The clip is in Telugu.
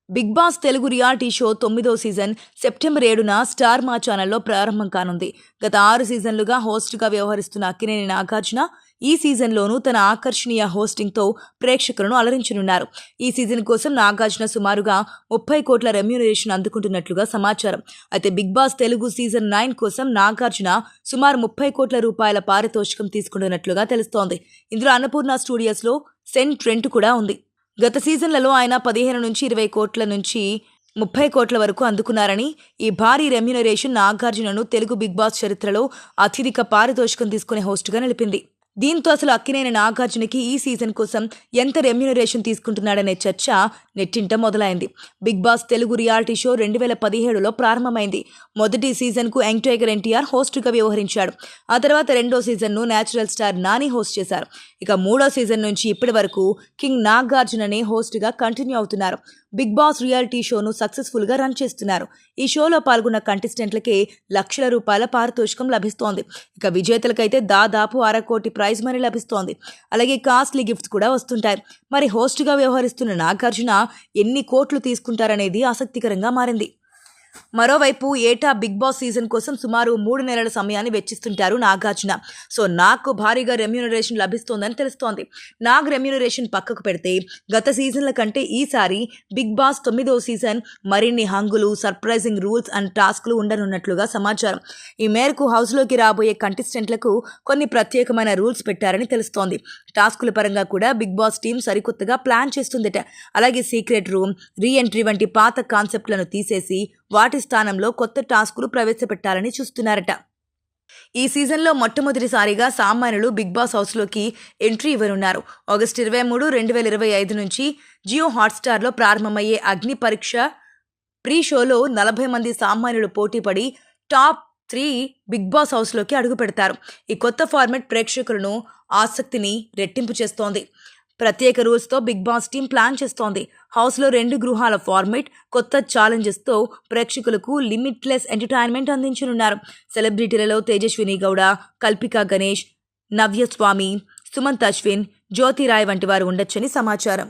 Big Boss Telugu reality show 9వ సీజన్ సెప్టెంబర్ 7న స్టార్ మా ఛానల్లో ప్రారంభం కానుంది. గత 6 సీజన్లుగా హోస్ట్గా వ్యవహరిస్తున్న అక్కినేని నాగార్జున ఈ సీజన్లోనూ తన ఆకర్షణీయ హోస్టింగ్తో ప్రేక్షకులను అలరించనున్నారు. ఈ సీజన్ కోసం నాగార్జున సుమారుగా 30 కోట్ల రెమ్యూనరేషన్ అందుకుంటున్నట్లుగా సమాచారం. అయితే బిగ్ బాస్ తెలుగు సీజన్ 9 కోసం నాగార్జున సుమారు 30 కోట్ల రూపాయల పారితోషికం తీసుకుంటున్నట్లుగా తెలుస్తోంది. ఇందులో అన్నపూర్ణ స్టూడియోస్లో సెంట్ రెంట్ కూడా ఉంది. గత సీజన్లలో ఆయన 15 నుంచి 20 కోట్ల నుంచి 30 కోట్ల వరకు అందుకున్నారని, ఈ భారీ రెమ్యూనరేషన్ నాగార్జునను తెలుగు బిగ్ బాస్ చరిత్రలో అత్యధిక పారితోషికం తీసుకునే హోస్ట్గా నిలిపింది. దీంతో అసలు అక్కినేని నాగార్జునకి ఈ సీజన్ కోసం ఎంత రెమ్యూనరేషన్ తీసుకుంటున్నాడనే చర్చ నెట్టింట మొదలైంది. Big Boss Telugu reality show 2017లో ప్రారంభమైంది. మొదటి సీజన్కు యంగ్ టైగర్ ఎన్టీఆర్ హోస్ట్గా వ్యవహరించాడు. ఆ తర్వాత రెండో సీజన్ను నేచురల్ స్టార్ నాని హోస్ట్ చేశారు. ఇక మూడో సీజన్ నుంచి ఇప్పటి వరకు కింగ్ నాగార్జుననే హోస్ట్గా కంటిన్యూ అవుతున్నారు. బిగ్ బాస్ రియాలిటీ షోను సక్సెస్ఫుల్గా రన్ చేస్తున్నారు. ఈ షోలో పాల్గొన్న కంటెస్టెంట్లకే లక్షల రూపాయల పారితోషికం లభిస్తోంది. ఇక విజేతలకైతే దాదాపు 1/2 కోటి ప్రైజ్ మనీ లభిస్తోంది. అలాగే కాస్ట్లీ గిఫ్ట్స్ కూడా వస్తుంటాయి. మరి హోస్ట్గా వ్యవహరిస్తున్న నాగార్జున ఎన్ని కోట్లు తీసుకుంటారనేది ఆసక్తికరంగా మారింది. మరోవైపు ఏటా బిగ్ బాస్ సీజన్ కోసం సుమారు 3 నెలల సమయాన్ని వెచ్చిస్తుంటారు నాగార్జున. సో నాకు భారీగా రెమ్యూనరేషన్ లభిస్తోందని తెలుస్తోంది. నాగ్ రెమ్యూనరేషన్ పక్కకు పెడితే గత సీజన్ల కంటే ఈసారి బిగ్ బాస్ 9వ సీజన్ మరిన్ని హంగులు, సర్ప్రైజింగ్ రూల్స్ అండ్ టాస్క్లు ఉండనున్నట్లుగా సమాచారం. ఈ మేరకు హౌస్లోకి రాబోయే కంటెస్టెంట్లకు కొన్ని ప్రత్యేకమైన రూల్స్ పెట్టారని తెలుస్తోంది. టాస్కుల పరంగా కూడా బిగ్ బాస్ టీం సరికొత్తగా ప్లాన్ చేస్తుందట. అలాగే సీక్రెట్ రూమ్, రీ ఎంట్రీ వంటి పాత కాన్సెప్ట్లను తీసేసి వాటి స్థానంలో కొత్త టాస్కులు ప్రవేశపెట్టాలని చూస్తున్నారట. ఈ సీజన్లో మొట్టమొదటిసారిగా సామాన్యులు బిగ్ బాస్ హౌస్లోకి ఎంట్రీ ఇవ్వనున్నారు. ఆగస్టు 23, 2025 నుంచి జియో హాట్స్టార్లో ప్రారంభమయ్యే అగ్ని పరీక్ష ప్రీ షోలో 40 మంది సామాన్యులు పోటీపడి టాప్ 3 బిగ్ బాస్ హౌస్లోకి అడుగు పెడతారు. ఈ కొత్త ఫార్మాట్ ప్రేక్షకులను ఆసక్తిని రెట్టింపు చేస్తోంది. ప్రత్యేక రూల్స్తో బిగ్ బాస్ టీం ప్లాన్ చేస్తోంది. హౌస్లో 2 గృహాల ఫార్మేట్, కొత్త ఛాలెంజెస్తో ప్రేక్షకులకు లిమిట్లెస్ ఎంటర్టైన్మెంట్ అందించనున్నారు. సెలబ్రిటీలలో తేజస్విని గౌడ, కల్పికా గణేష్, నవ్యస్వామి, సుమంత్ అశ్విన్, జ్యోతిరాయ్ వంటి వారు ఉండొచ్చని సమాచారం.